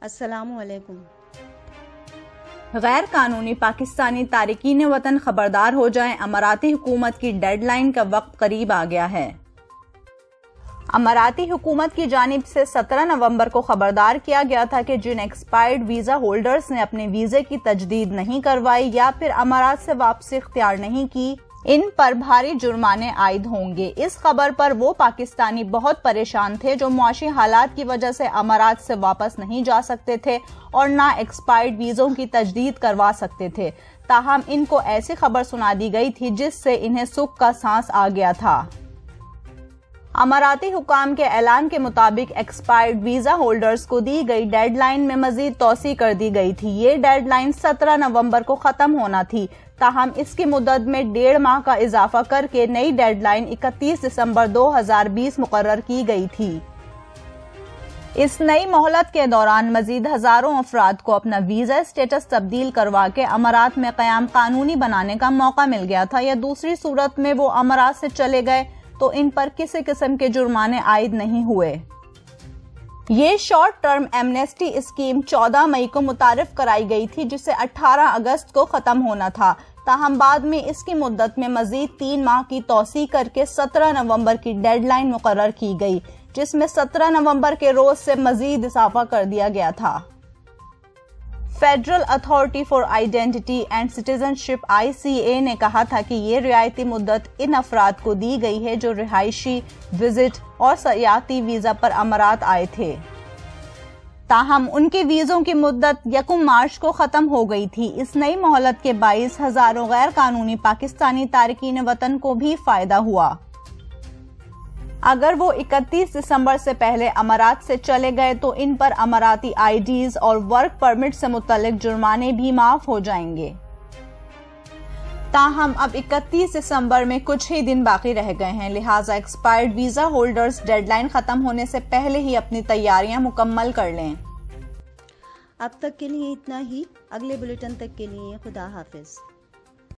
अस्सलामुअलैकुम। गैर कानूनी पाकिस्तानी तारिकीन वतन खबरदार हो जाएं, अमाराती हुकूमत की डेडलाइन का वक्त करीब आ गया है। अमाराती हुकूमत की जानिब से 17 नवंबर को खबरदार किया गया था कि जिन एक्सपायर्ड वीजा होल्डर्स ने अपने वीजे की तजदीद नहीं करवाई या फिर अमारात से वापसी इख्तियार नहीं की, इन पर भारी जुर्माने आयद होंगे। इस खबर पर वो पाकिस्तानी बहुत परेशान थे जो मुआशी हालात की वजह से अमारात से वापस नहीं जा सकते थे और ना एक्सपायर्ड वीजों की तजदीद करवा सकते थे। ताहम इनको ऐसी खबर सुना दी गई थी जिससे इन्हें सुख का सांस आ गया था। अमाराती हुकाम के ऐलान के मुताबिक एक्सपायर्ड वीजा होल्डर्स को दी गई डेडलाइन में मजीद तौसी कर दी गई थी। ये डेडलाइन 17 नवंबर को खत्म होना थी, ताहम इसकी मुद्दत में 1.5 माह का इजाफा करके नई डेडलाइन 31 दिसंबर 2020 मुकर्रर की गई थी। इस नई मोहलत के दौरान मजीद हजारों अफराद को अपना वीजा स्टेटस तब्दील करवा के अमारात में कयाम कानूनी बनाने का मौका मिल गया था, या दूसरी सूरत में वो अमारात से चले गए तो इन पर किसी किस्म के जुर्माने आयद नहीं हुए। ये शॉर्ट टर्म एमनेस्टी स्कीम 14 मई को मुतारिफ कराई गई थी, जिसे 18 अगस्त को खत्म होना था। ताहम बाद में इसकी मुद्दत में मजीद 3 माह की तौसी करके 17 नवंबर की डेडलाइन मुकर्रर की गई, जिसमें 17 नवंबर के रोज से मजीद इजाफा कर दिया गया था। Federal authority for identity and citizenship ICA ने कहा था कि ये रियायती मुद्दत इन अफराद को दी गई है जो रिहायशी, विजिट और सयाहती वीजा पर अमारात आए थे। ताहम उनके वीजों की मुद्दत 1 मार्च को खत्म हो गई थी। इस नई मोहलत के 22 हजारों गैर कानूनी पाकिस्तानी तारिकीन वतन को भी फायदा हुआ। अगर वो 31 दिसंबर से पहले अमारात से चले गए तो इन पर अमाराती IDs और वर्क परमिट से मुतल्लिक जुर्माने भी माफ हो जाएंगे। ताहम अब 31 दिसंबर में कुछ ही दिन बाकी रह गए हैं, लिहाजा एक्सपायर्ड वीजा होल्डर्स डेडलाइन खत्म होने से पहले ही अपनी तैयारियां मुकम्मल कर लें। अब तक के लिए इतना ही। अगले बुलेटिन तक के लिए खुदा हाफिज।